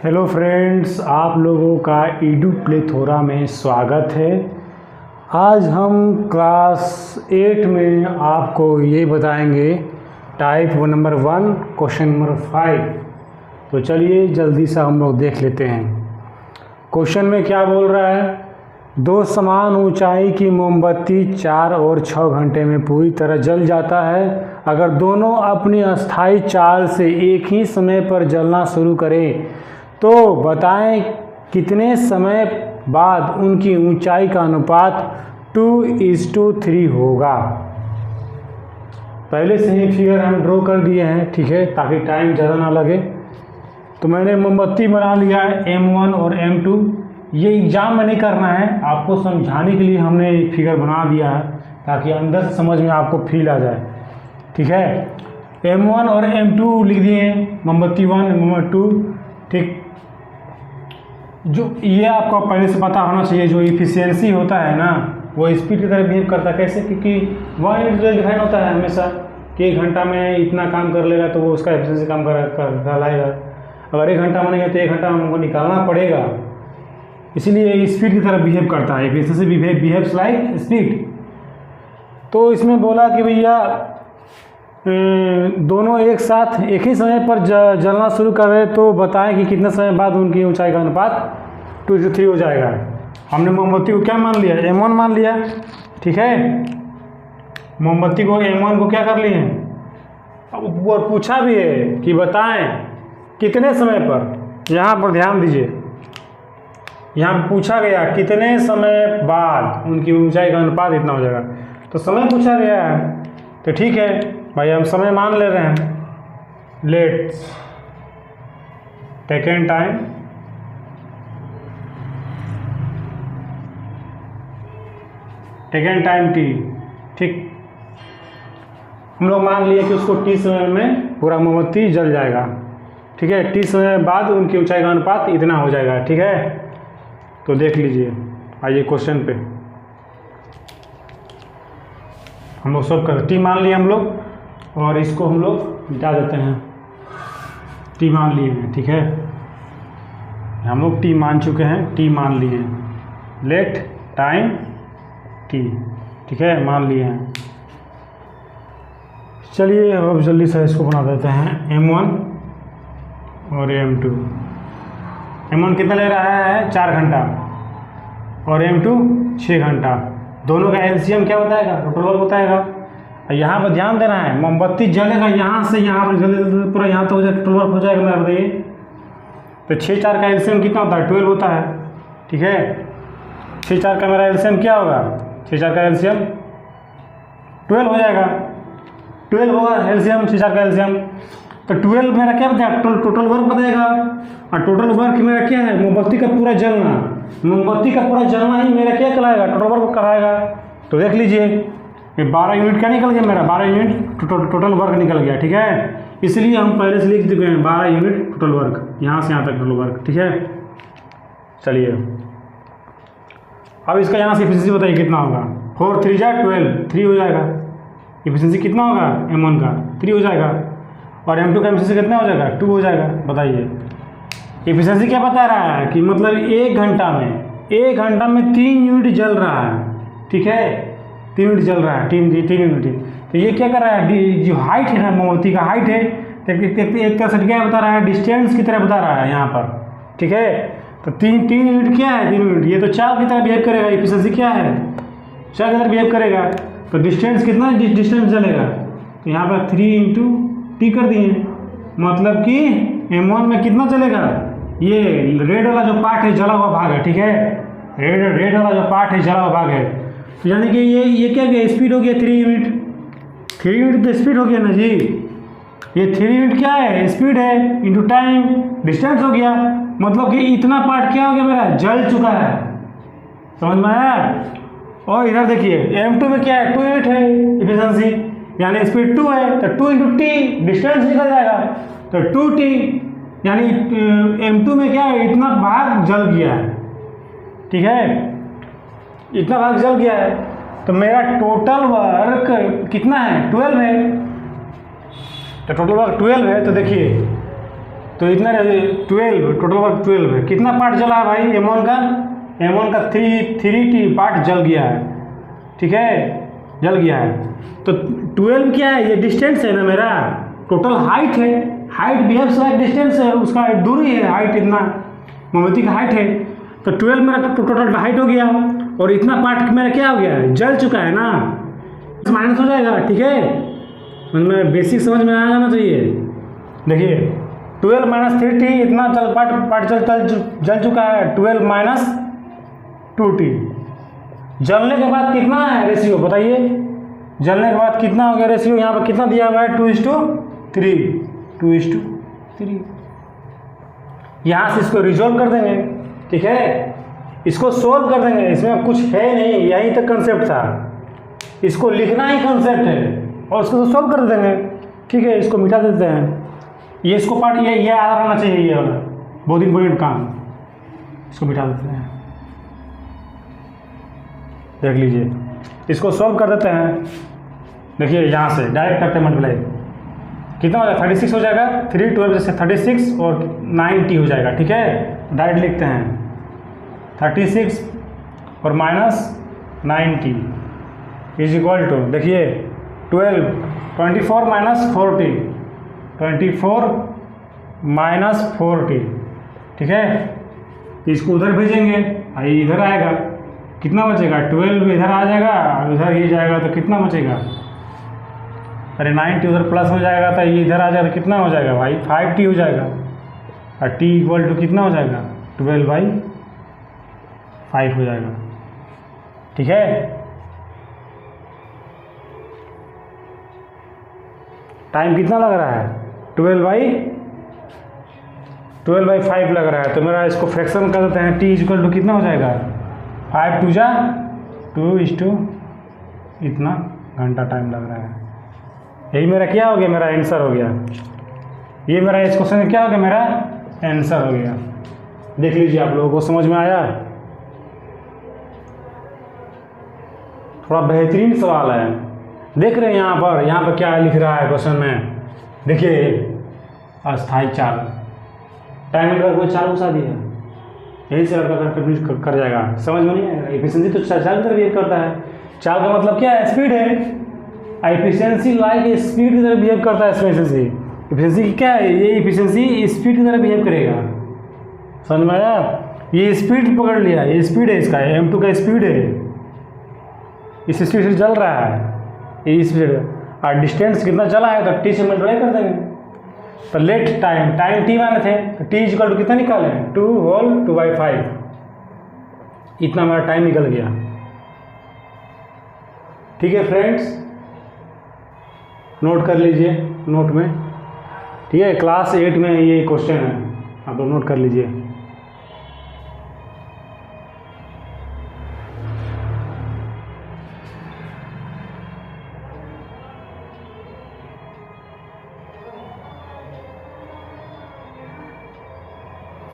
Hello friends, आप लोगों का ईडू प्लेथोरा में स्वागत है। आज हम क्लास 8 में आपको ये बताएंगे टाइप नंबर 1 क्वेश्चन नंबर 5। तो चलिए जल्दी से हम लोग देख लेते हैं। क्वेश्चन में क्या बोल रहा है, दो समान ऊंचाई की मोमबत्ती 4 और 6 घंटे में पूरी तरह जल जाता है। अगर दोनों अपनी अस्थायी चाल से एक ही समय पर जलना शुरू करें तो बताएं कितने समय बाद उनकी ऊंचाई का अनुपात 2:3 होगा। पहले से ही फिगर हम ड्रॉ कर दिए हैं, ठीक है, ताकि टाइम ज़्यादा ना लगे। तो मैंने मोमबत्ती बना लिया है M1 और M2। ये एग्ज़ाम में नहीं करना है, आपको समझाने के लिए हमने एक फिगर बना दिया है ताकि अंदर से समझ में आपको फील आ जाए, ठीक है। M1 और M2 लिख दिए हैं, मोमबत्ती 1 मोमबत्ती 2, ठीक। जो ये आपको पहले से पता होना चाहिए, जो इफिशियंसी होता है ना वो स्पीड की तरह बिहेव करता है। कैसे? क्योंकि 1 यूनिट डिफाइन होता है हमेशा कि 1 घंटा में इतना काम कर लेगा तो वो उसका एफिशिएंसी काम कहलाएगा। अगर 1 घंटा में नहीं है तो 1 घंटा में हमको निकालना पड़ेगा, इसीलिए स्पीड की तरह बिहेव करता है। Efficiency behaves like speed. तो इसमें बोला कि भैया दोनों एक साथ एक ही समय पर जलना शुरू कर रहे तो बताएं कि कितने समय बाद उनकी ऊंचाई का अनुपात 2:3 हो जाएगा। हमने मोमबत्ती को क्या मान लिया, M1 मान लिया, ठीक है। मोमबत्ती को M1 को क्या कर लिए हैं, अब और पूछा भी है कि बताएं कितने समय पर। यहाँ पर ध्यान दीजिए, यहाँ पर पूछा गया कितने समय बाद उनकी ऊंचाई का अनुपात इतना हो जाएगा। तो समय पूछा गया है तो ठीक है भाई, हम समय मान ले रहे हैं। Let's take an time, take an time T, ठीक। हम लोग मान लिए कि उसको T समय में पूरा मोमबत्ती जल जाएगा, ठीक है। T समय बाद उनकी ऊंचाई का अनुपात इतना हो जाएगा, ठीक है। तो देख लीजिए, आइए क्वेश्चन पे। हम लोग सब कर T मान लिए हम लोग, और इसको हम लोग मिटा देते हैं। T मान लिए हैं, ठीक है। हम लोग T मान चुके हैं, T मान लिए हैं। लेट टाइम T, ठीक है, मान लिए हैं। चलिए अब जल्दी से इसको बना देते हैं M1 और M2। M1 कितना ले रहा है, 4 घंटा, और M2 6 घंटा। दोनों का LCM क्या बताएगा, टोटल वर्क बताएगा। यहाँ पर ध्यान देना है, मोमबत्ती जलेगा यहाँ से यहाँ पर जल्दी पूरा यहाँ तो हो जाएगा, टोटल वर्क हो जाएगा मेरा, बताइए। तो 6-4 का LCM कितना होता है, 12 होता है, ठीक है। 6-4 का मेरा LCM क्या होगा, 6-4 का LCM 12 हो जाएगा। 12 होगा LCM, 6-4 का LCM। तो 12 मेरा क्या बताएगा, टोटल वर्क बताएगा। और टोटल वर्क मेरा क्या है, मोमबत्ती का पूरा जलना। मोमबत्ती का पूरा जलना ही मेरा क्या कहलाएगा, टोटल वर्क कहलाएगा। तो देख लीजिए ये 12 यूनिट क्या निकल गया मेरा, 12 यूनिट टोटल वर्क निकल गया, ठीक है। इसलिए हम पहले से लिख चुके हैं 12 यूनिट टोटल वर्क, यहाँ से यहाँ तक टोटल वर्क, ठीक है। चलिए अब इसका यहाँ से एफिशिएंसी बताइए कितना होगा। 4 3 जा 12, 3 हो जाएगा। एफिशिएंसी कितना होगा M1 का, 3 हो जाएगा। और M2 का एफिशिएंसी कितना हो जाएगा, 2 हो जाएगा। बताइए एफिशिएंसी क्या बता रहा है कि मतलब 1 घंटा में 3 यूनिट जल रहा है, ठीक है। 3 यूनिट जल रहा है, 3 यूनिट। तो ये क्या कर रहा है, जो हाइट है ना मोमबत्ती का हाइट है, एक तरह से क्या बता रहा है, डिस्टेंस की तरह बता रहा है यहाँ पर, ठीक है। तो 3 यूनिट क्या है, 3 यूनिट, ये तो 4 की तरह बिहेव करेगा। एफिशिएंसी क्या है, 4 की तरह बिहेव करेगा। तो डिस्टेंस कितना डिस्टेंस चलेगा, तो यहाँ पर 3 × T कर दिए, मतलब कि M1 में कितना चलेगा, ये रेड वाला जो पार्ट है जला हुआ भाग है, ठीक है। रेड वाला जो पार्ट है जला हुआ भाग है। तो यानी कि ये क्या गया, स्पीड हो गया 3 यूनिट। 3 यूनिट तो स्पीड हो गया ना जी। ये 3 यूनिट क्या है, स्पीड है, इंटू टाइम डिस्टेंस हो गया। मतलब कि इतना पार्ट क्या हो गया मेरा, जल चुका है। समझ में आया। और इधर देखिए M2 में क्या है, 2 यूनिट है एफिशिएंसी, यानी स्पीड 2 है, तो 2 × T डिस्टेंस निकल जाएगा, तो 2T, यानी M2 में क्या है, इतना भाग जल गया है, ठीक है, इतना भाग जल गया है। तो मेरा टोटल वर्क कितना है, 12 है। तो टोटल वर्क 12 है। तो देखिए तो इतना 12, टोटल वर्क 12 है। कितना पार्ट जला है भाई M1 का? M1 का 3T पार्ट जल गया है, ठीक है, जल गया है। तो 12 क्या है? ये डिस्टेंस है ना मेरा, टोटल हाइट है, हाइट बिहेव्स लाइक डिस्टेंस है, उसका दूरी है, हाइट इतना मोमबत्ती का हाइट है। तो 12 मेरा टोटल हाइट हो गया, और इतना पार्ट मेरा क्या हो गया है? जल चुका है ना, माइनस हो जाएगा, ठीक है। मतलब बेसिक समझ में आ जाना चाहिए। देखिए 12 - 3T इतना पार्ट जल चुका है, 12 - 2T। जलने के बाद कितना है रेशियो बताइए? जलने के बाद कितना हो गया रेशियो? यहाँ पर कितना दिया हुआ है? 2:3, 2:3। यहाँ से इसको रिजॉल्व कर देंगे, ठीक है, इसको सोल्व कर देंगे। इसमें कुछ है नहीं, यही तक कंसेप्ट था, इसको लिखना ही कंसेप्ट है, और उसको तो सोल्व कर देंगे, ठीक है। इसको मिटा देते हैं, ये इसको पार्ट ये आधा रहना चाहिए, ये वाला बहुत इंपॉर्टेंट काम, इसको मिटा देते हैं। देख लीजिए, इसको सॉल्व कर देते हैं। देखिए यहाँ से डायरेक्ट करते हैं मल्टीप्लाई, कितना हो जाएगा? 36 हो जाएगा, 3 12 से 36 और 90 हो जाएगा, ठीक है। डायरेक्ट लिखते हैं 36 और -90 इज इक्वल टू, देखिए 24 - 40, ठीक है। इसको उधर भेजेंगे, इधर आएगा, कितना बचेगा? 12 इधर आ जाएगा, और इधर ये जाएगा तो कितना बचेगा? अरे 90 उधर प्लस हो जाएगा, तो ये इधर आ जाएगा तो कितना हो जाएगा भाई? 5T हो जाएगा, और T इक्वल टू कितना हो जाएगा? 12/5 हो जाएगा, ठीक है। टाइम कितना लग रहा है? 12/5 लग रहा है। तो मेरा इसको फ्रैक्शन कर देते हैं, T इक्वल टू कितना हो जाएगा? 5 2 जा 2 इतना घंटा टाइम लग रहा है। यही मेरा क्या हो गया? मेरा आंसर हो गया। ये मेरा इस क्वेश्चन में क्या हो गया? मेरा आंसर हो गया। देख लीजिए, आप लोगों को समझ में आया? थोड़ा बेहतरीन सवाल है। देख रहे हैं यहाँ पर क्या लिख रहा है क्वेश्चन में? देखिए, अस्थायी चाल, टाइम लगा कोई चाल घुसा दिया, यही से लड़का कंफ्यूज कर जाएगा, समझ में नहीं आएगा। एफिशिएंसी तो चाल की तरह बिहेव करता है। चाल का मतलब क्या है? स्पीड है। एफिशिएंसी लाइक स्पीड की तरह बिहेव करता है। एफिशिएंसी क्या है? ये एफिशिएंसी स्पीड की तरह बिहेव करेगा, समझ में आया? ये स्पीड पकड़ लिया, ये स्पीड है इसका, M2 का स्पीड है, इस स्पीड से चल रहा है, ये स्पीड। और डिस्टेंस कितना चला है? तो T से मल्टीप्लाई कर देंगे। तो लेट टाइम T माने थे, तो T इक्वल टू कितना निकाले? 2/5। इतना हमारा टाइम निकल गया, ठीक है फ्रेंड्स। नोट कर लीजिए नोट में, ठीक है। क्लास 8 में ये क्वेश्चन है, आप लोग नोट कर लीजिए।